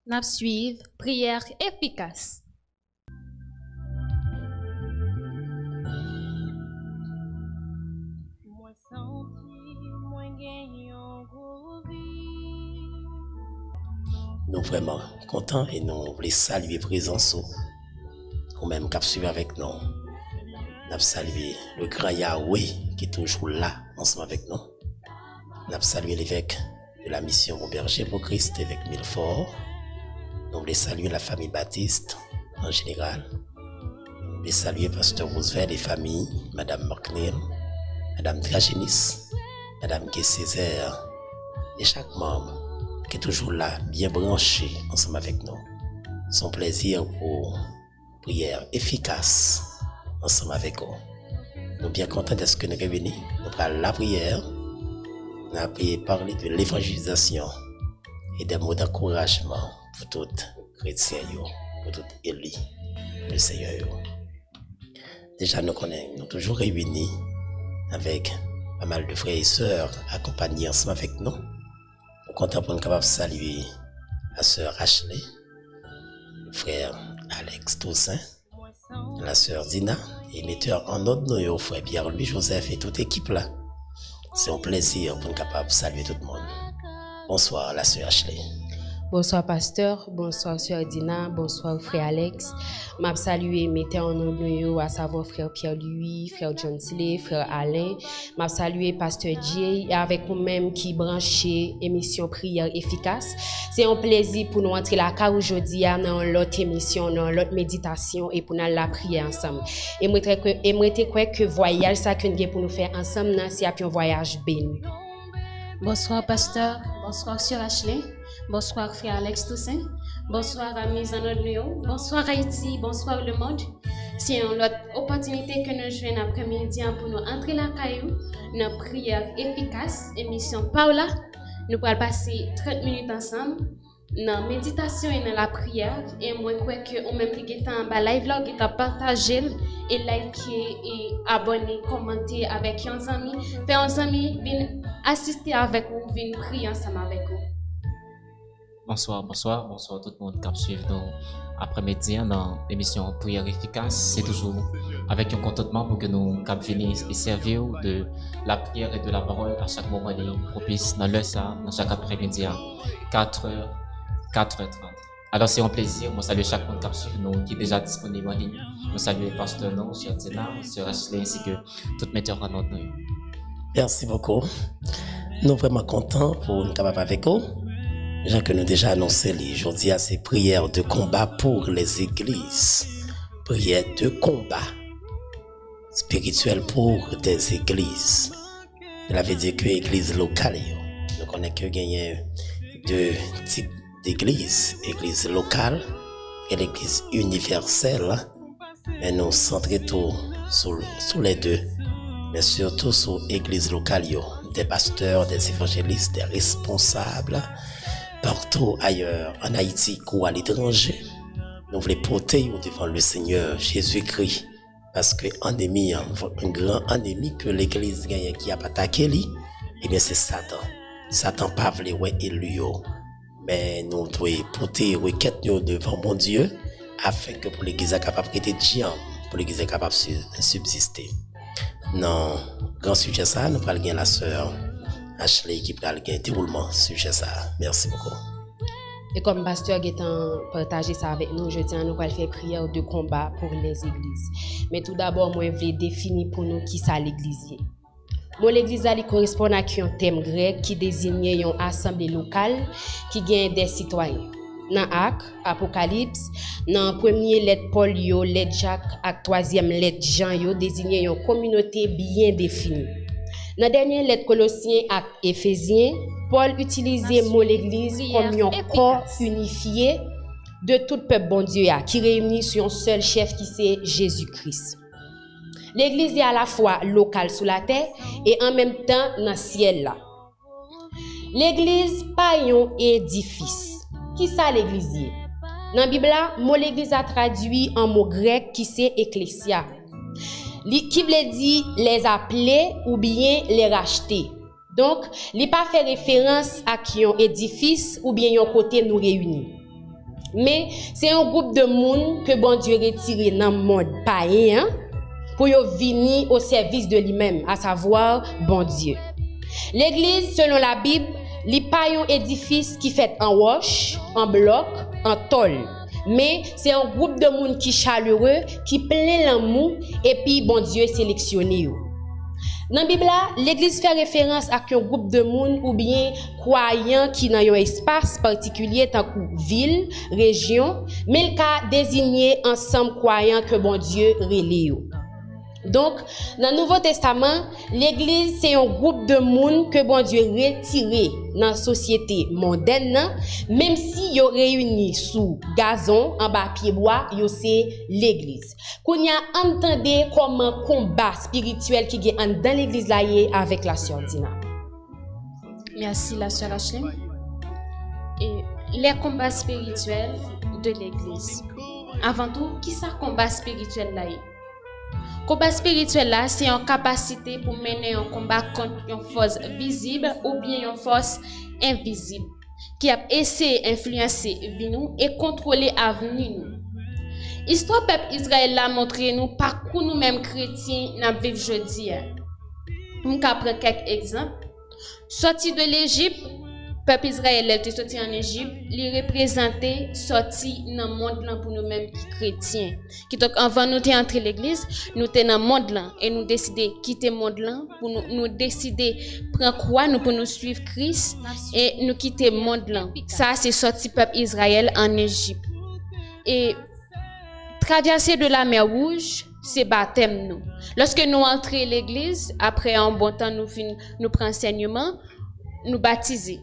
N'a suivre prière efficace. Nous vraiment contents et nous voulons saluer présence ou même cap suivre avec nous. Nous saluer le grand Yahweh qui est toujours là ensemble avec nous. Nous saluer l'évêque de la mission au berger pour Christ, évêque Milfort. Nous voulons saluer la famille Baptiste en général. Nous voulons saluer pasteur Roosevelt et famille, madame McNeil, madame Dragenis, madame Guy Césaire et chaque membre qui est toujours là, bien branché ensemble avec nous. Son plaisir pour prière efficace ensemble avec vous. Nous sommes bien contents de ce que nous sommes venus. Nous parlons la prière. Nous avons parlé de l'évangélisation et des mots d'encouragement pour tout chrétien, pour tout élu, le Seigneur. Déjà, nous connaissons, nous sommes toujours réunis avec pas mal de frères et sœurs accompagnés ensemble avec nous. Nous sommes contents pour nous capables de saluer la sœur Ashley, le frère Alex Toussaint, la sœur Dina, et metteur en ordre nos frère Pierre-Louis Joseph et toute équipe là. C'est un plaisir pour nous capables de saluer tout le monde. Bonsoir la sœur Ashley. Bonsoir pasteur, bonsoir sœur Dina, bonsoir frère Alex. M'a salué metteur en ordre à savoir frère Pierre-Louis, frère John Tillet, frère Alain. M'a salué pasteur Jay et avec vous-même qui branché émission prière efficace. C'est un plaisir pour nous entrer la car aujourd'hui dans l'autre émission, dans l'autre méditation et pour nous la prière ensemble. Et moi crois que voyage ça que nous pour nous faire ensemble c'est un voyage béni. Bonsoir pasteur, bonsoir sœur Ashley, bonsoir frère Alex Toussaint, bonsoir amis en audio, bonsoir Haïti, bonsoir le monde. C'est une autre opportunité que nous jouons après-midi pour nous entrer la caillou, notre prière efficace, émission Paula. Nous allons passer 30 minutes ensemble dans la méditation et dans la prière. Et moi, je crois que au même temps, dans live là, vous avez partagé et liker et abonner, commenter avec vos amis. Faire vos amis venir assister avec vous, venir prier ensemble avec vous. Bonsoir tout le monde qui suit nous après-midi dans l'émission Prière efficace. C'est toujours avec un contentement pour que nous venir et servir de la prière et de la parole à chaque moment propice dans l'heure ça, dans chaque après-midi à 4h, 4h30. Alors c'est un plaisir, moi salue chaque monde qui suit nous, qui est déjà disponible en ligne. Nous saluons pasteur non, Sœur Tina, Sœur Ashley ainsi que tout metteur en ordre. Merci beaucoup. Nous sommes vraiment contents pour nous capables avec vous. Déjà que nous déjà annoncé les aujourd'hui à ces prières de combat pour les églises. Prières de combat spirituel pour des églises. Cela veut dire que l'église locale, nous connaissons que gagner deux types d'églises, l'église locale et l'église universelle. Mais nous centrons tout sur les deux, mais surtout sur l'église locale, des pasteurs, des évangélistes, des responsables. Partout ailleurs, en Haïti ou à l'étranger, nous voulons porter devant le Seigneur Jésus-Christ. Parce que l'ennemi, un grand ennemi que l'Église gagne qui a attaqué lui, eh bien c'est Satan. Satan pas voulu élu. Mais nous devons porter requête devant mon Dieu afin que pour l'Église soit capable de être pour l'Église soit capable de subsister. Non, grand sujet ça, nous parlons de la sœur Ashley qui parle de déroulement sujet ça. Merci beaucoup. Et comme pasteur Gaétan partagé ça avec nous, je tiens à nous faire prière de combat pour les églises. Mais tout d'abord, moi, je veux définir pour nous qui ça l'église. L'église correspond à un thème grec qui désigne une assemblée locale qui gagne des citoyens. Dans Actes, Apocalypse, dans premier lettre Paul, lettre Jacques, et troisième lettre Jean, désigne une communauté bien définie. Dans la dernière lettre Colossiens et Éphésiens, Paul utilisait le mot l'église comme un corps unifié de tout peuple bon Dieu qui réunit sur un seul chef qui c'est Jésus-Christ. L'église est à la fois locale sous la terre et en même temps dans le ciel là. L'église pas un édifice. Qui ça l'église? Dans la Bible, le mot l'église a traduit en mot grec qui c'est ecclésia. Qui veut dire les appeler ou bien les racheter. Donc, il pas fait référence à qui un édifice ou bien un côté nous réunit. Mais c'est un groupe de monde que bon Dieu retiré dans le monde païen pour venir au service de lui-même, à savoir bon Dieu. L'église, selon la Bible, n'est pas un édifice qui fait en roche, en bloc, en tôle. Mais c'est un groupe de monde qui chaleureux, qui plein l'amour et puis bon Dieu sélectionné. Dans la Bible, l'église fait référence à un groupe de monde ou bien croyants qui dans un espace particulier tant que ville, région, mais le cas désigné ensemble croyants que bon Dieu relève. Donc, dans le Nouveau Testament, l'église c'est un groupe de monde que bon Dieu retiré dans la société mondaine, même si yo réuni sous gazon en bas pied bois, yo c'est l'église. Qu'on y a entendu comme un combat spirituel qui est dans l'église là avec la sœur Dina. Merci la sœur Ashley. Et les combats spirituels de l'église. Avant tout, qui ça combat spirituel là? Combat spirituel là, c'est une capacité pour mener un combat contre une force visible ou bien une force invisible qui a essayé d'influencer vie nous et contrôler l'avenir nous. Histoire peuple Israël l'a montré nous parcours nous-mêmes chrétiens n'a vivre aujourd'hui. On va prendre quelques exemples. Sorti de l'Égypte, peuple Israël était sorti en Égypte, il représentait sorti dans le monde là pour nous-mêmes chrétiens. Qui donc avant nous entrer l'église, nous étions dans le monde là et nous décider quitter le monde là pour nous décider prendre quoi nous pour nous suivre Christ et nous quitter le monde là. Ça c'est sorti peuple Israël en Égypte. Et traverser de la mer Rouge, c'est baptême nous. Lorsque nous entrons l'église, après un bon temps nous prenons enseignement, nous baptiser.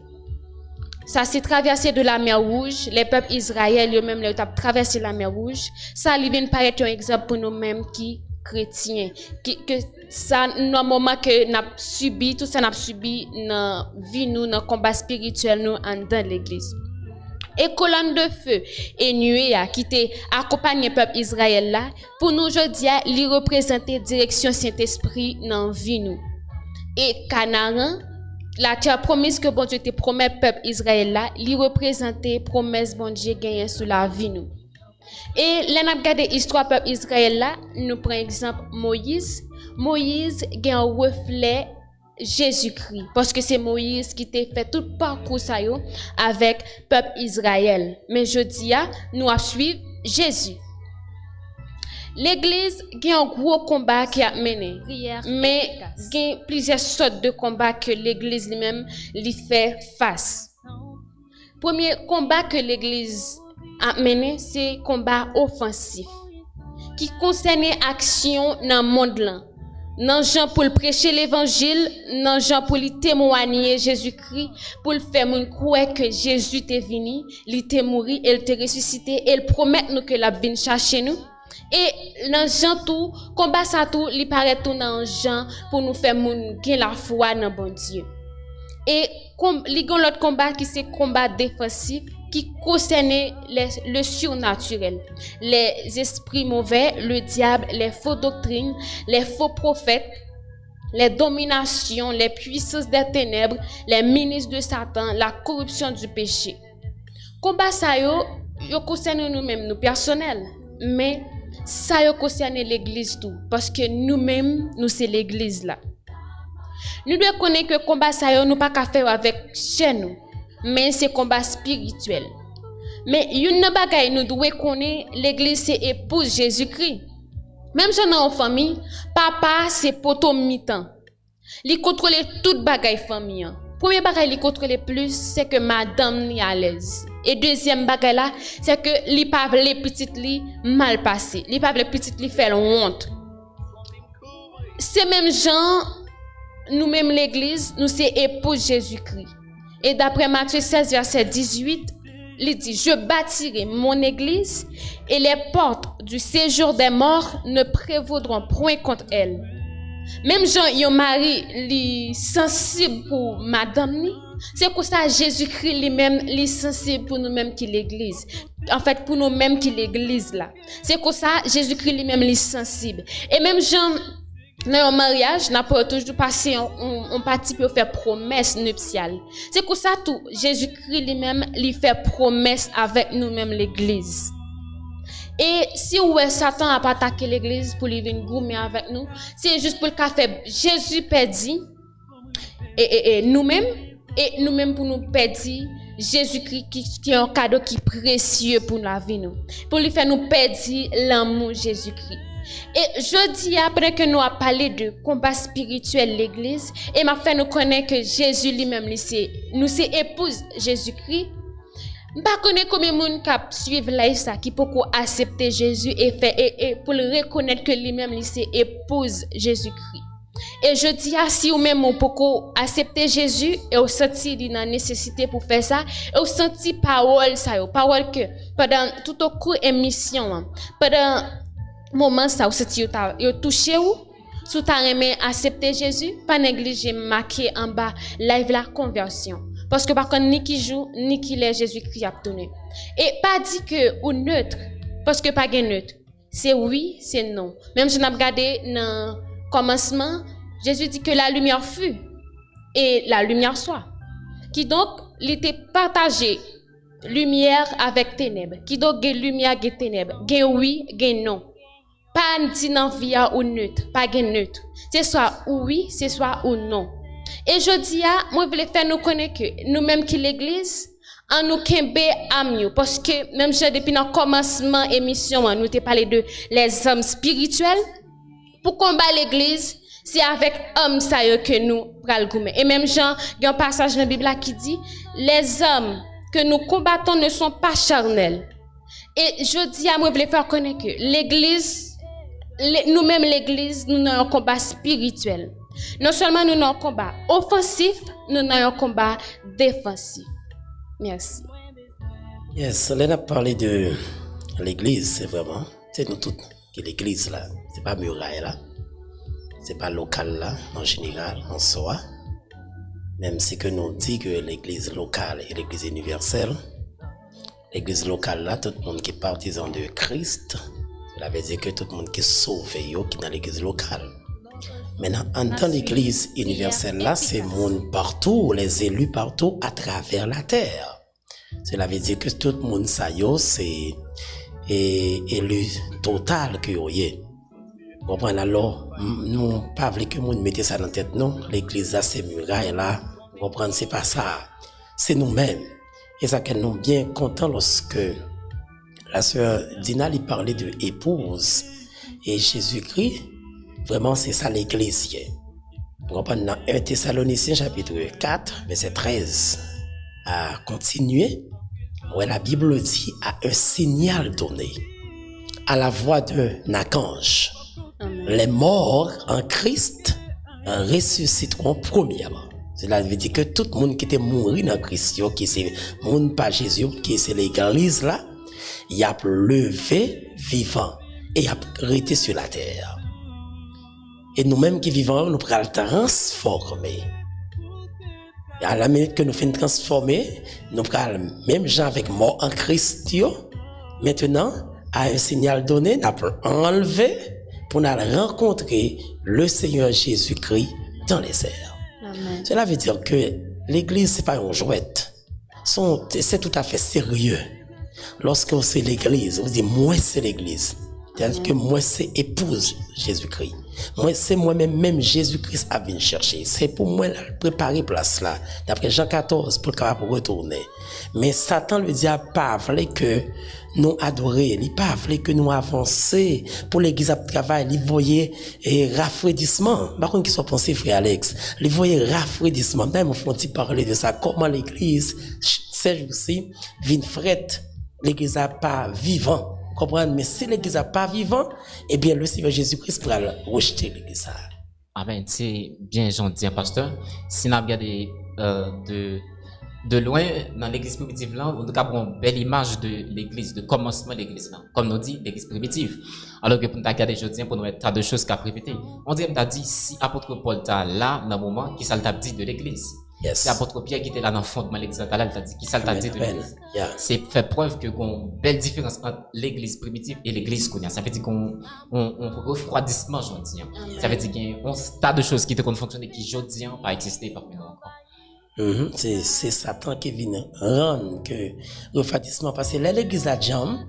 Ça, c'est traverser de la mer Rouge. Les peuples israéliens, eux-mêmes, ils ont traversé la mer Rouge. Ça, il vient paraître un exemple pour nous-mêmes qui chrétiens. Que ça, normalement, que nous subi, tout ça, nous subi dans la vie, nous, dans le combat spirituel, nous, dans l'église. Et colonne de feu et nuée qui t'est accompagné peuple Israël là, pour nous, aujourd'hui, il représente direction Saint-Esprit dans la vie, nous. Et Canaan, la terre promise que bon Dieu te promet peuple Israël là, il représentait promesse bon Dieu gagné sur la vie nous. Et là n'a regardé histoire peuple Israël là, nous prenons exemple Moïse. Moïse gagne un reflet Jésus-Christ parce que c'est Moïse qui t'a fait tout parcours ça yo avec peuple Israël. Mais je dis nous à suivre Jésus. L'église a un gros combat qui a mené, mais il y a plusieurs sortes de combats que l'église lui-même lui fait face. Premier combat que l'église a mené, c'est combat offensif, qui concerne l'action dans le monde là. Dans gens pour prêcher l'évangile, dans gens pour témoigner Jésus-Christ, pour le faire moun croire que Jésus est venu, il est mort, il est ressuscité, et il promet nous que la vient chercher nous. Et dans gens tout combat ça tout il paraît tout dans gens pour nous faire moun gain la foi dans bon Dieu. Et li gon l'autre combat qui c'est combat défensif qui concerne le surnaturel, les esprits mauvais, le diable, les fausses doctrines, les faux prophètes, les dominations, les puissances des ténèbres, les ministres de Satan, la corruption du péché. Combat ça yo concerne nous-mêmes, nous personnels, mais ça yo concerne l'église tout parce que nous-mêmes nous c'est l'église là. Nous devons connaître que combat ça yo nous pas qu'à faire avec chez nous, mais c'est combat spirituel. Mais une bagaille nous devons connaître l'église c'est épouse Jésus-Christ. Même si dans une famille, papa c'est poto mi-temps. Il contrôle toute bagaille famille. Premier bagaille il contrôle plus c'est que madame ni à l'aise. Et deuxième bagaille là, c'est que li pa les petites li mal passé. Li pa les petites li fait honte. C'est même gens nous même l'église, nous c'est épouse Jésus-Christ. Et d'après Matthieu 16 verset 18, il dit je bâtirai mon église et les portes du séjour des morts ne prévaudront point contre elle. Même Jean yon mari li sensible pour madame ni, c'est pour ça Jésus-Christ lui-même li sensible pour nous-mêmes qui l'église. En fait pour nous-mêmes qui l'église là. C'est pour ça Jésus-Christ lui-même li sensible. Et même Jean dans un mariage, n'a pas toujours passé un parti pour faire promesse nuptiale. C'est pour ça tout Jésus-Christ lui-même lui fait promesse avec nous-mêmes l'église. Et si ouais Satan a pas attaqué l'église pour lui venir goumer avec nous, c'est juste pour le faire Jésus perdit et nous-mêmes pour nous perdre Jésus-Christ qui est un cadeau qui est précieux pour la vie nous. Pour lui faire nous perdre l'amour Jésus-Christ. Et je dis après que nous avons parlé de combat spirituel l'église et m'a fait nous connaître que Jésus lui-même nous c'est épouse Jésus-Christ. Pas connaître combien de monde qui suivent là ça qui peut accepter Jésus et pour le reconnaître que lui-même c'est épouse Jésus-Christ. Et je dis si ou même on peut accepter Jésus et au senti d'une nécessité pour faire ça et au senti parole que pendant tout au cours émission pendant moment ça aussi yo touché ou sous ta aimé accepter Jésus pas négliger marqué en bas live la conversion parce que par contre ni qui joue ni qui les Jésus-Christ a donné et pas dit que ou neutre parce que pas gain neutre c'est oui c'est non même si on a regardé dans commencement Jésus dit que la lumière fut et la lumière soit qui donc il était partagé lumière avec ténèbres qui donc gain lumière gain ténèbres gain oui gain non. Pas dit non via ou neutre, pas gain neutre. C'est soit oui, c'est soit ou non. Et je dis moi je voulais faire nous connaître que nous-mêmes qui l'église en nous kembe amio parce que même depuis le commencement émission nous t'ai parlé de les hommes spirituels pour combattre l'église, c'est avec hommes ça que nous pral goumer. Et même Jean, il y a un passage dans la Bible qui dit les hommes que nous combattons ne sont pas charnels. Et je dis moi je voulais faire connaître que l'église nous-mêmes l'église, nous avons un combat spirituel. Non seulement nous avons un combat offensif, nous avons un combat défensif. Merci. Yes, on a parlé de l'église, c'est vraiment, c'est nous toutes qui l'église là, c'est pas muraille là, c'est pas local là, en général, en soi. Même si que nous dit que l'église locale et l'église universelle, l'église locale là, tout le monde qui est partisan de Christ, cela veut dire que tout le monde qui est sauvé, qui est dans l'église locale. Maintenant, en tant l'église universelle là, c'est le monde partout, les élus partout à travers la terre. Cela veut dire que tout le monde, ça y est, c'est élu total que vous êtes. Vous comprenez alors, nous, pas voulu que le monde mette ça dans la tête, non. L'église là, c'est muraille là. Vous comprenez, c'est pas ça. C'est nous-mêmes. Et ça, que nous bien contents lorsque la sœur Dina lui parlait de épouse et Jésus-Christ, vraiment c'est ça l'église. Vous comprenez dans 1 Thessaloniciens chapitre 4, verset 13, à continuer, où la Bible dit à un signal donné, à la voix d'un archange, les morts en Christ ressusciteront premièrement. Cela veut dire que tout le monde qui était mort dans Christ, qui c'est monde pas Jésus, qui c'est l'église là, il a levé vivant et il a arrêté sur la terre. Et nous-mêmes qui vivons, nous pourrons le transformer. Et à la minute que nous faisons transformer, nous pourrons même gens avec mort en Christ, maintenant, à un signal donné, nous pourrons enlever pour nous rencontrer le Seigneur Jésus-Christ dans les airs. Amen. Cela veut dire que l'église, c'est pas une jouette. C'est tout à fait sérieux. Lorsque c'est l'église, vous dites, moi c'est l'église. C'est-à-dire que moi c'est épouse Jésus-Christ. Moi c'est moi-même Jésus-Christ a venu chercher. C'est pour moi préparer place là. D'après Jean 14 pour le capable retourner. Mais Satan le diable pas voulait que nous adorions, il pas voulait que nous avancions pour l'église à travail, il voyait rafraîchissement. Par contre qui soit pensé frère Alex, il voyait rafraîchissement. Même on faut parler de ça comment l'église ces jours-ci vient frette. L'église n'a pas vivant. Comprendre, mais si l'église n'a pas vivant, eh bien, le Seigneur Jésus-Christ pourra rejeter l'église. Amen. C'est bien gentil, pasteur. Si on a regardé de loin dans l'église primitive, là, on a une belle image de l'église, de commencement de l'église, là. Comme nous dit, l'église primitive. Alors que pour nous regarder aujourd'hui, pour nous mettre tas de choses qu'à répéter. On dirait, dit, si apôtre Paul t'a là, dans le moment, qui ça t'a dit de l'église. Yes. C'est l'apôtre Pierre qui était là dans le fondement de l'église. Là, il t'a dit, qui ça t'a dit de Amen. l'église? Yeah. C'est faire preuve que qu'on une belle différence entre l'église primitive et l'église qu'on a. Ça veut dire qu'on refroidissement, je dis. Ça veut dire qu'il y a un tas de choses qui te fonctionner qui, je dis, pas exister parmi nous encore. C'est Satan qui vient rendre que refroidissement parce que là, l'église a jam,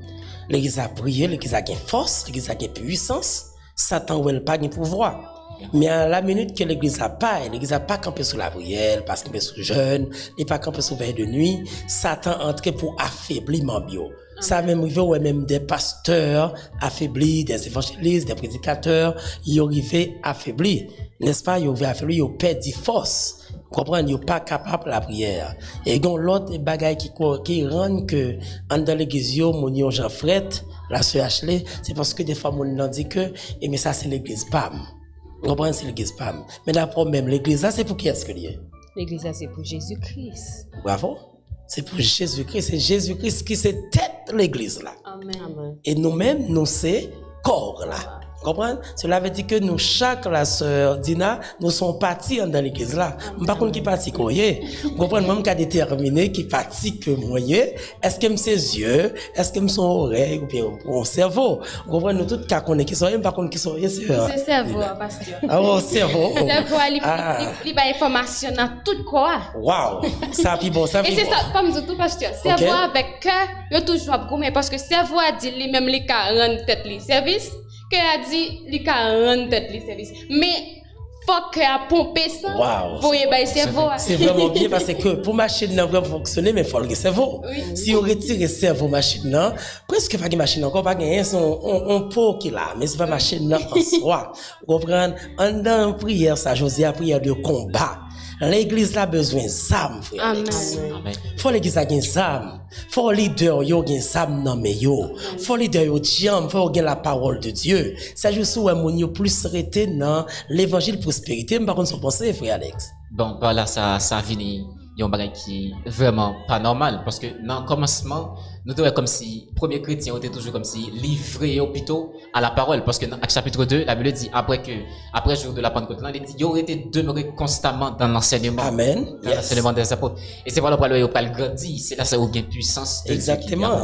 l'église a prié, l'église a gain force, l'église a gain puissance, Satan ou elle pas gain pouvoir. Mais à la minute que l'église a pas campé sur la prière, pas campé sur le jeûne, il pas campé sur veille de nuit, Satan entre pour affaiblir Mambio. Ça même arrivé ouais même des pasteurs affaiblis, des évangélistes, des prédicateurs, ils arrivé affaiblis. N'est-ce pas, ils arrivé affaiblis, ils perdu force. Comprendre, ils pas capable de la prière. Et donc l'autre bagaille qui rend que en dans l'église yo mon yo Jean Fret, la sœur Ashley, c'est parce que des fois mon nan dit que mais ça c'est l'église PAM. Vous comprenez, c'est l'église PAM. Mais d'abord même l'église là c'est pour qui est-ce que lié? L'église là c'est pour Jésus-Christ. Bravo. C'est pour Jésus-Christ, c'est Jésus-Christ qui c'est tête l'église là. Amen. Et nous-mêmes nous c'est corps là. Comprenez? Cela veut dire que nous, chaque la sœur Dina, nous sommes partis dans l'église là. Par contre, qui parti quoi? Vous comprenez? Même qu'à déterminer qui parti que moi, est-ce que ses yeux, est-ce que son oreille, ou bien mon cerveau? Vous comprenez? Nous tous cas qu'on est qui sont, par contre qui sont, C'est cerveau, pasteur. Ah, oh, cerveau. Cerveau, il a information dans tout quoi. Wow! Ça, puis bon, ça, Et c'est ça, comme tout pasteur. Cerveau avec cœur, il toujours gourmet parce que cerveau a dit lui-même les 40 tête li service. Que a dit les 40 tête les services mais faut que a pomper ça pour y bailler cerveau. C'est vraiment bien parce que pour machine là vraiment fonctionner mais faut le cerveau. Si on retire cerveau machine là presque pas de machine encore pas gagner on pot qui là mais c'est pas machine là en soi. Vous comprenez en dans prière ça Josia prière de combat. L'église a besoin d'âme, frère. Alex. Amen. Faut l'église a besoin d'âme. Faut leader yo gen d'âme nan men yo. Faut leader yo diam, faut gen la parole de Dieu. Ça juste où mon yo plus rete dans l'évangile prospérité, par contre son pensée frère Alex. Bon, par là ça vient un bagage qui est vraiment pas normal parce que dans le commencement nous devons comme si premier chrétien était toujours comme si livré plutôt à la parole parce que dans Actes chapitre 2 la Bible dit après le jour de la Pentecôte là il dit il aurait été demeuré constamment dans l'enseignement. Amen. Dans l'enseignement des apôtres et c'est voilà pourquoi il pas le grandir c'est là ça où gain puissance de exactement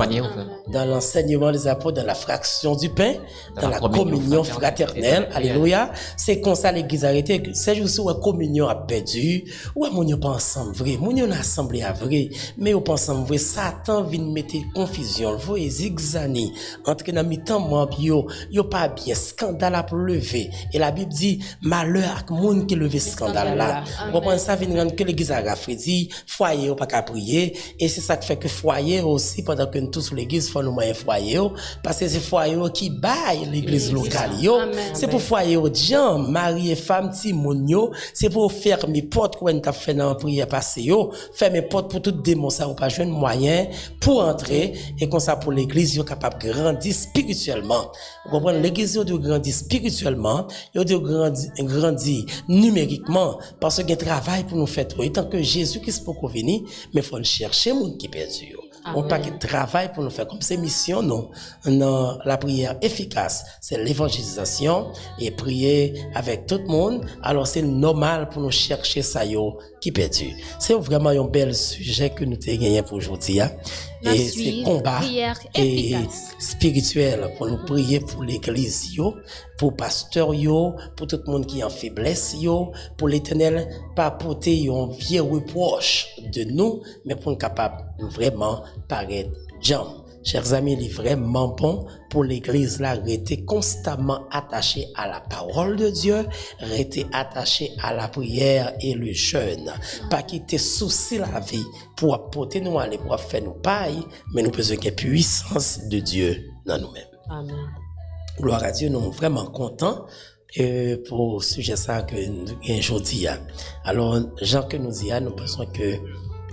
dans l'enseignement des apôtres dans la fraction du pain dans la communion fraternelle alléluia c'est comme ça l'église arrêté que c'est juste où la communion a perdu ou mon yo pas ensemble vrai mon yo assemblé à vrai mais on pense ensemble vrai Satan vient mettre confusion, vous zigzani entre dans mi-temps yo pas bien scandale à lever et la Bible dit malheur à monde qui lever scandale là. Vous comprenez ça vient rendre que l'église a rafraîchi, foyer ou pas qu'à prier et c'est ça qui fait que foyer aussi pendant que nous tous l'église faut nous moyen foyer parce que c'est foyer qui baille l'église locale yo. C'est pour foyer gens, mari et femme ti moun yo, c'est pour fermer porte quand t'a fait dans prière passer yo, fermer porte pour tout démon ça ou pas joindre moyen pour entrer et comme ça pour l'église yo capable de grandir spirituellement. Vous comprenez l'église yo doit grandir spirituellement, yo doit grandir numériquement parce qu'il y a un travail pour nous faire et tant que Jésus Christ peut venir mais faut le chercher monde qui perdu yo. On pas de travail pour nous faire comme ces missions non la prière efficace c'est l'évangélisation et prier avec tout le monde alors c'est normal pour nous chercher ça yo qui perdu. C'est vraiment un bel sujet que nous t'ai gagné pour aujourd'hui et c'est combat et spirituel pour nous prier pour l'église yo, pour pasteur yo, pour tout le monde qui est en faiblesse yo, pour l'Éternel pas porter un vieux reproche de nous mais pour nous capable vraiment paraître jam. Chers amis, il est vraiment bon pour l'église là, rester constamment attaché à la parole de Dieu, rester attaché à la prière et le jeûne. Pas quitter souci la vie pour apporter nous aller pour faire nous paille, mais nous besoin de la puissance de Dieu dans nous-mêmes. Amen. Gloire à Dieu, nous sommes vraiment contents pour ce sujet ça que nous avons aujourd'hui. Alors, Jean que nous disons, nous pensons que,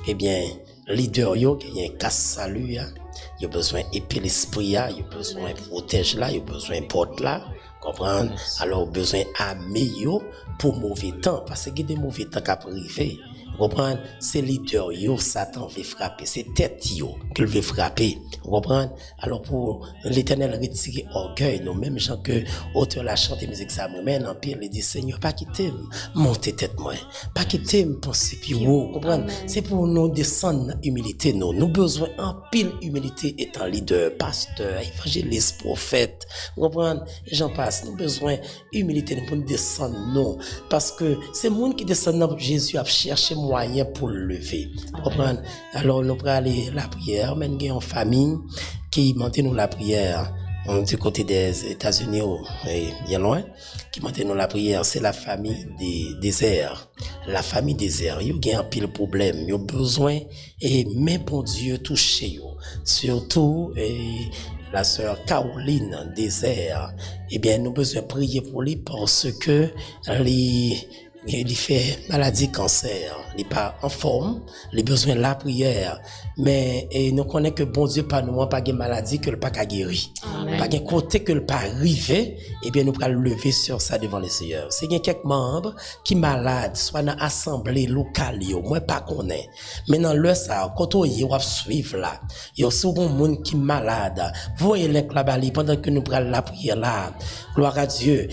eh bien, leader yo qui y a casse salut il y a besoin épier l'esprit il y a besoin protéger là il y a besoin porte là comprendre alors besoin armer yo pour mauvais temps parce que des mauvais temps qui arrivé Vous comprenez? C'est leader, yo, Satan veut frapper. C'est tête, yo, qu'il veut frapper. Vous comprenez? Alors, pour l'éternel retirer orgueil, nous, même gens que, auteur la chante et musique, ça m'amène en pire, il dit, Seigneur, pas quitter, monter tête, moi. Pas quitter, penser plus haut. Vous comprenez? C'est pour nous descendre dans humilité, nous. Nous besoin en pile humilité étant leader, pasteur, évangéliste, prophète. Vous comprenez? J'en passe. Nous besoin humilité pour nous descendre, non. Parce que c'est le monde qui descend dans Jésus a cherché moyen pour le lever. Vous comprenez? Alors, nous prenons la prière, même en famille, qui monte nous la prière. Du côté des États-Unis, bien loin, qui monte nous la prière, c'est la famille des déserts. La famille désert, ils ont un pile problème, ils ont besoin, et mais bon Dieu, touchez yo. Surtout, la sœur Caroline désert, eh bien, nous besoin prier pour lui parce que il fait maladie cancer, il n'est pas en forme, il a besoin de la prière. Mais nous connaissons que bon Dieu pas nous pas de maladie que le pas guéri. Pas de côté que le pas arrivé, et bien nous allons lever sur ça devant les Seigneurs. C'est quelques membres qui malades, soit dans l'assemblée locale, moi pas connais. Mais dans le ça, quand on y va suivre là, il y a souvent monde qui malade. Voyez les là-bas pendant que nous prenons la prière là. Gloire à Dieu,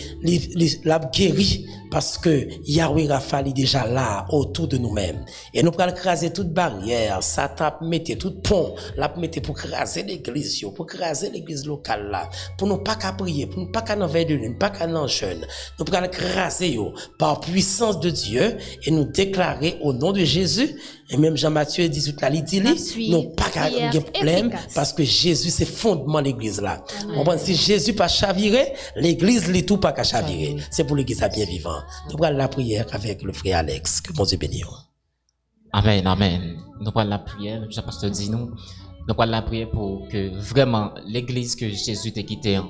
l'a guéri parce que Yahweh Rapha est déjà là autour de nous-mêmes. Et nous allons craser toute barrière, Satan mettre tout pont, la mettre pour craser l'église, pour craser l'église locale là, pour nous pas qu'à prier, pour nous pas qu'à veille de lune, pas qu'à en jeûne. Nous allons craser par puissance de Dieu et nous déclarer au nom de Jésus. Et même Jean-Matthieu 18 là, il dit, non pas qu'à de problème parce que Jésus c'est fondement l'église là. Si Jésus pas chaviré, l'église l'est tout pas qu'à chavirer. C'est pour l'église à bien vivant. Nous allons la prière avec le frère Alex. Que bon Dieu bénisse. Amen, amen. Nous allons la prière, le pasteur dit nous allons la prière pour que vraiment l'église que Jésus t'a quitté,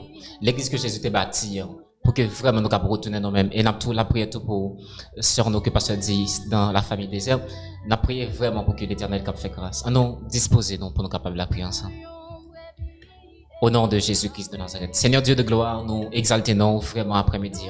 l'église que Jésus t'a bâtie, pour que vraiment nous puissions retourner nous-mêmes. Et nous avons la prière tout pour sœur nous que pasteur dit dans la famille désert. Nous avons prié vraiment pour que l'Éternel cap fait grâce. Nous disposer nous pour nous capables de la prier ensemble. Au nom de Jésus-Christ de Nazareth. Seigneur Dieu de gloire, nous exaltons vraiment après-midi.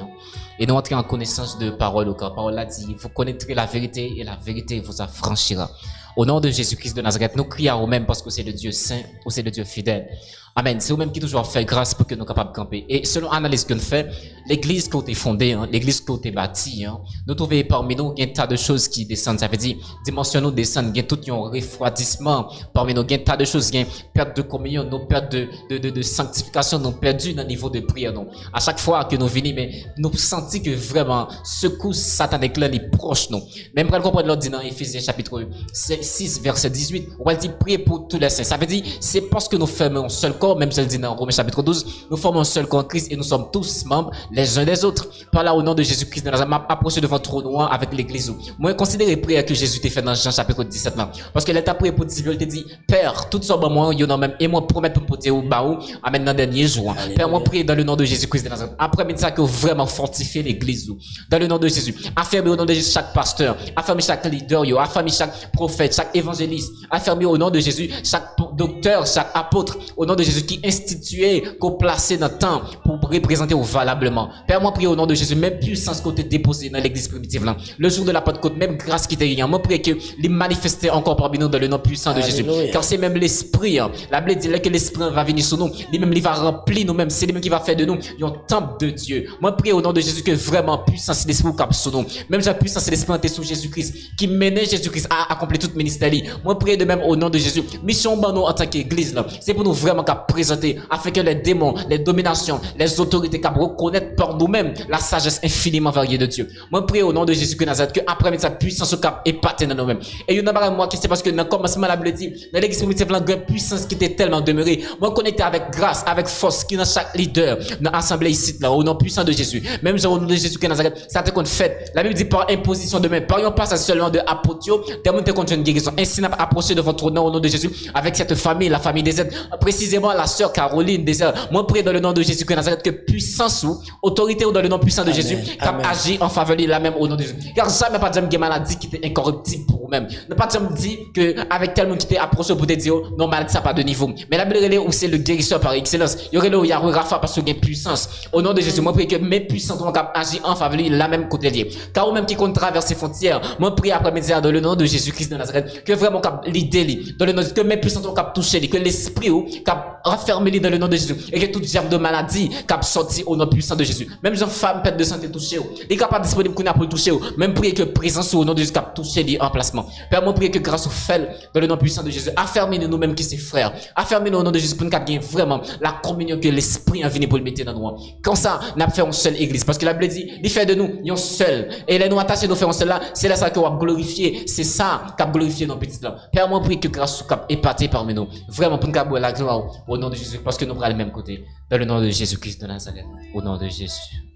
Et nous entrons en connaissance de parole au corps. Parole a dit, vous connaîtrez la vérité et la vérité vous affranchira. Au nom de Jésus-Christ de Nazareth, nous crions au même parce que c'est le Dieu saint ou c'est le Dieu fidèle. Amen. C'est vous-même qui toujours fait grâce pour que nous soyons capables de camper. Et selon l'analyse que nous faisons, l'église qui a été fondée, l'église qui a été bâtie, nous trouvons parmi nous un tas de choses qui descendent. Ça veut dire, dimension nous descend, il y a tout un refroidissement parmi nous, il y a un tas de choses, il y a une perte de communion, nous perte de sanctification, nous perdu dans le niveau de prière. Donc, à chaque fois que nous venons, mais nous sentons que vraiment, secousse satanique là, est proche nous. Même quand on comprend l'ordre dans Éphésiens chapitre 6, verset 18, on va dire prier pour tous les saints. Ça veut dire, c'est parce que nous faisons un seul corps, même je le dis dans Romains chapitre 12, nous formons un seul corps en Christ et nous sommes tous membres les uns des autres. Par là, au nom de Jésus-Christ, nous allons approcher devant le trône noir avec l'église. Moi, considérez la prière que Jésus t'a fait dans Jean chapitre 17 là. Parce que l'état prié pour dire, il te dit, Père, tout ça, moi, il y en a même, et moi, promets pour me dire au baou, amen, dans le dernier jour. Père, moi, prie dans le nom de Jésus-Christ de Nazareth. Après, mais ça que vraiment fortifier l'église. Dans le nom de Jésus. Affermez au nom de Jésus chaque pasteur. Affermez chaque leader, affermez chaque prophète, chaque évangéliste. Affermez au nom de Jésus chaque docteur, chaque apôtre. Au nom de Jésus qui institué, qu'on placé dans le temps pour représenter valablement. Père, moi, prie au nom de Jésus, même puissance qu'on t'a déposée dans l'église primitive là. Le jour de la Pentecôte, même grâce qui t'est rien. Moi, prie que les manifester encore parmi nous dans le nom puissant de Jésus. Car c'est même l'esprit, la Bible dit que l'esprit va venir sur nous. Lui-même, il va remplir nous-mêmes. C'est lui-même qui va faire de nous un temple de Dieu. Moi, prie au nom de Jésus que vraiment puissance l'esprit cap sur nous. Même la puissance de l'esprit sur Jésus-Christ, qui menait Jésus-Christ à accomplir tout ministère. Moi, prie de même au nom de Jésus. Mission nous en tant qu'église là. C'est pour nous vraiment qu'à présenter, afin que les démons, les dominations, les autorités qu'à reconnaître par nous-mêmes la sagesse infiniment variée de Dieu. Moi, prie au nom de Jésus que Nazareth, que après sa puissance au cap épaté dans nous-mêmes. Et il y en a moi qui c'est parce que dans le commencement, la Bible dit, dans l'église primitive, la grande puissance qui était tellement demeurée. Moi, connecté avec grâce, avec force, qui dans chaque leader, dans l'assemblée ici, là, au nom puissant de Jésus. Même au nom de Jésus que Nazareth, ça te compte fait. La Bible dit par imposition de main, par un passage seulement de apotio, des montés contre une guérison. Ainsi, n'a pas approché de votre nom au nom de Jésus, avec cette famille, la famille des aides, précisément également la sœur Caroline désire. Moi, prie dans le nom de Jésus que Nazareth, que puissance ou autorité ou dans le nom puissant de Amen. Jésus, cap agit en faveur de la même au nom de Jésus. Car jamais pas de maladie qui était incorruptible pour vous-même. Ne pas dire que avec tel monde qui t'est approché pour te dire, non, maladie, ça n'a pas de niveau. Mais la Bible où c'est le guérisseur par excellence. Il y aurait là où il y a Rafa parce qu'il y a puissance. Au nom de Jésus, moi, prie que mes puissances vont agir en faveur de la même côté lié. Car ou même qui compte traverser frontières, moi, prie après-midi dans le nom de Jésus-Christ de Nazareth, que vraiment cap l'idée, dans le nom de que mes puissances vont cap toucher, que l'esprit ou cap renfermer dans le nom de Jésus, et que toute germe de maladie cap sorti au nom puissant de Jésus. Même une femme perte de santé touchée, il est capable disponible qu'on a pour le toucher, même prier que présence au nom de Jésus cap toucher les emplacements. Père, moi, prie que grâce au fait dans le nom puissant de Jésus, affermez nous-mêmes qui c'est frères, affermez-nous au nom de Jésus pour nous gagner vraiment la communion que l'esprit a venu pour le mettre dans nous. Comme ça, nous avons fait une seule église, parce que la Bible dit, il fait de nous, une seule, et les nous attacher nous faire une seule là, c'est là ça qu'on va glorifier, c'est ça qu'a glorifié nos petits là. Père, moi, prie que grâce au cap épaté parmi nous, vraiment pour nous gagner la gloire au nom de Jésus, parce que nous prenons le même côté, dans le nom de Jésus-Christ de Nazareth, au nom de Jésus.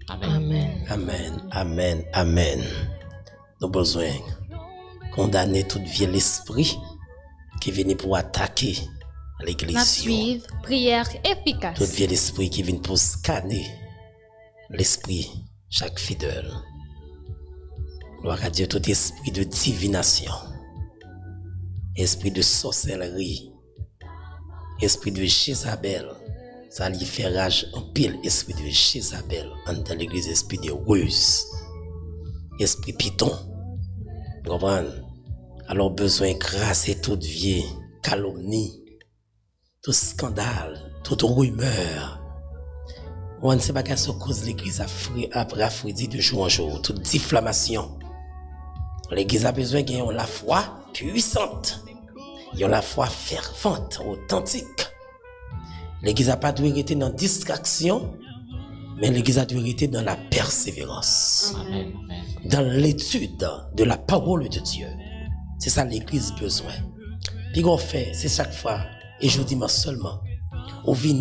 Amen. Amen. Amen, amen, amen. Nous avons besoin de condamner tout vieux esprit qui vient pour attaquer l'église. N'a suivre, prière efficace. Tout vieux esprit qui vient pour scanner l'esprit chaque fidèle. Gloire à Dieu, tout esprit de divination, esprit de sorcellerie, esprit de Jézabel, ça lui fait rage en pile, esprit de Jézabel, dans l'église, esprit de ruse, esprit python, vous comprenez? Alors besoin d'écraser toute vieille calomnie, tout scandale, toute rumeur. On ne sait pas qu'à ce cause l'église a rafraîchi de jour en jour, toute diffamation. L'église a besoin de la foi puissante, la foi fervente, authentique. L'église n'a pas dû rester dans la distraction, mais l'église a dû rester dans la persévérance, Amen. Amen. dans l'étude de la parole de Dieu. C'est ça l'église a besoin. Puis qu'on fait, c'est chaque fois, et je dis seulement, on vient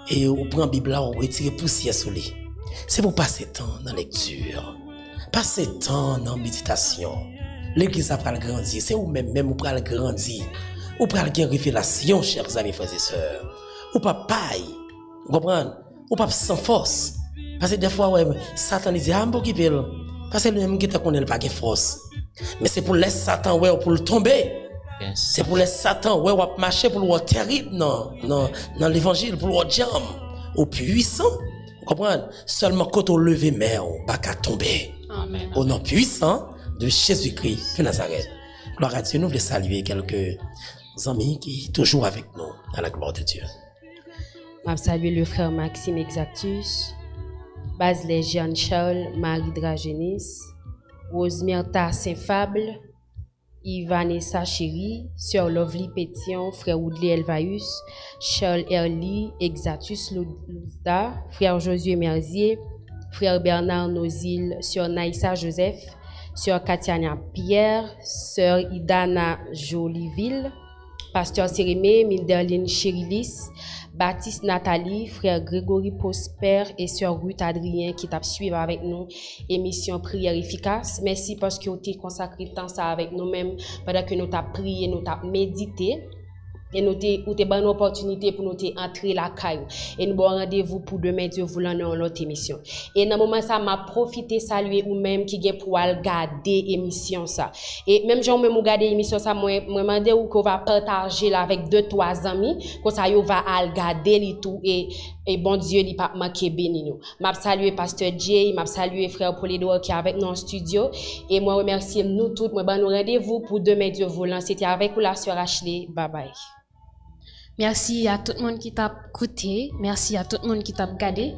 et on prend la Bible là, on retire poussière sur lui. C'est pour passer temps dans la lecture, passer temps dans la méditation. L'église a pas grandir, c'est vous-même ou pas grandir, ou pas une révélation, chers amis, frères et sœurs. Ou pas paille, vous comprenez? Ou pas sans force. Parce que des fois, ouais, Satan dit, ah, bon, qui peut, parce que lui-même qui te connaît pas de force. Mais c'est pour laisser Satan, ouais, pour le tomber. Yes. C'est pour laisser Satan, ouais, ou marcher pour le terrible, non, dans l'évangile, pour le jam, au puissant. Vous comprenez? Seulement quand on lève mer, on va pas tomber. Amen. Au nom puissant de Jésus-Christ de Nazareth. Gloire à Dieu, nous voulons saluer quelques amis qui sont toujours avec nous, à la gloire de Dieu. Je salue le frère Maxime Exactus, Basley Jean-Charles, Marie Dragenis, Rosemirta Saint-Fable, Ivanessa Chéri, Sœur Lovely Pétion, frère Woodley Elvaïus, Charles Erly, Exactus Louzda, frère Josué Merzier, frère Bernard Nozil, Sœur Naïssa Joseph, Sœur Katiana Pierre, Sœur Idana Joliville, Pasteur Sérémé, Minderline Chérilis, Baptiste Nathalie, frère Grégory Prosper et sœur Ruth Adrien qui t'a suivi avec nous émission prière efficace. Merci parce que vous avez consacré temps ça avec nous-mêmes pendant que nous t'avons prié, nous t'avons médité. Et nous avons une opportunité pour nous entrer la caille. Et nous avons rendez-vous pour demain, Dieu voulant, dans notre émission. Et dans le moment, ça m'a profité saluer ou même qui est pour regarder l'émission. Et même si vous regardez l'émission, ça m'a demandé qu'on va partager là avec 2-3 amis. Comme ça, vous va regarder tout. Et bon Dieu, il pas manquer béni nous. M'a salué Pasteur Jay, m'a salué frère Polidor qui est avec nous en studio. Et moi, remercie nous toutes. Moi, nous rendez-vous pour demain, Dieu voulant. C'était avec vous la sœur Ashley. Bye bye. Merci à tout le monde qui t'a écouté. Merci à tout le monde qui t'a regardé.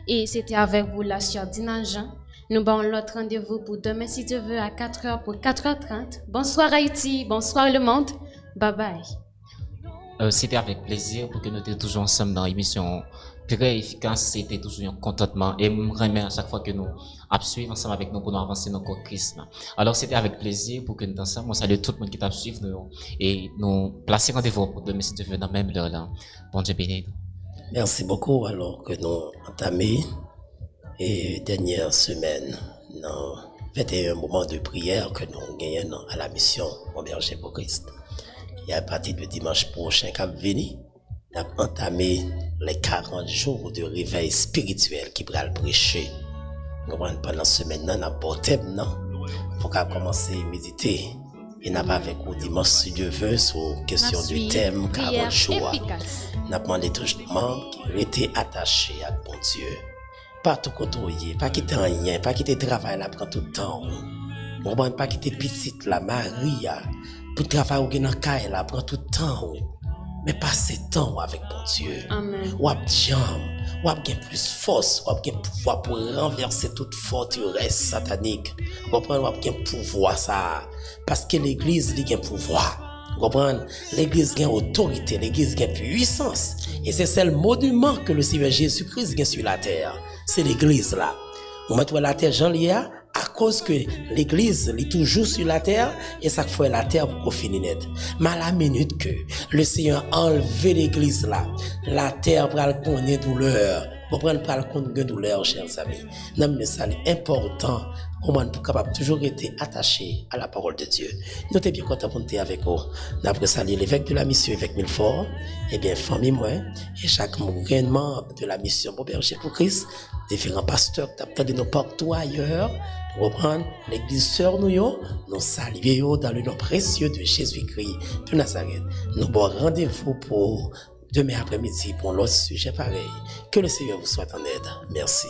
Et c'était avec vous la sœur Dina Jean. Nous avons l'autre rendez-vous pour demain, si Dieu veut, à 4h pour 4h30. Bonsoir Haïti, bonsoir le monde. Bye bye. C'était avec plaisir pour que nous étions toujours ensemble dans l'émission très efficace. C'était toujours un contentement et me remet à chaque fois que nous suivons ensemble avec nous pour nous avancer dans le Christ. Alors c'était avec plaisir pour que nous ensemble. On salue tout le monde qui t'a suivi et nous placer rendez-vous pour demain si Dieu veut dans même l'heure là. Bon Dieu béni. Merci beaucoup alors que nous entamons et dernière semaine dans 21 moments de prière que nous gagnons à la mission Mon Berger pour Christ. Et à partir de dimanche prochain, cap venir, nous avons entamé les 40 jours de réveil spirituel qui va le prêcher. Nous avons pendant la semaine, nous avons un thème pour commencer à méditer. Et nous avons avec vous dimanche, si Dieu veut, sur question du thème 40 jours. Nous avons demandé tous les membres qui étaient attachés à bon Dieu. Pas tout côtoyer, pas quitter rien, pas quitter le travail là, prend tout le temps. Nous ne pas quitter petite la Marie, pour travailler dans le cas là, prend tout le temps. Mais passer temps avec bon Dieu. Amen. Ou ap jam, ou ap gen plus force, ou ap gen pouvoir pour renverser toute forteresse satanique. Vous comprenez, ou ap gen pouvoir ça. Parce que l'église, il gen pouvoir. Vous comprenez? L'église gen autorité, l'église gen puissance. Et c'est le monument que le Seigneur Jésus-Christ gen sur la terre. C'est l'église là. Vous mettez la terre, Jean Lia, à cause que l'église est toujours sur la terre et ça fait la terre pour finir net. Mais à la minute que le Seigneur a enlevé l'église là, la terre va le connaître douleur. Vous prenez pas le compte de douleur, chers amis. Non, mais ça est important. Comment nous capable toujours être attachés à la parole de Dieu. Nous sommes bien contents pour avec vous. D'après saluer l'évêque de la mission, évêque Milfort, et bien famille moi, et chaque membre de la mission pour berger pour Christ, différents pasteurs qui t'attendent de nos partout ailleurs, pour reprendre l'église sœur nous saluons dans le nom précieux de Jésus-Christ de Nazareth. Nous avons rendez-vous pour demain après-midi pour l'autre sujet pareil. Que le Seigneur vous soit en aide. Merci.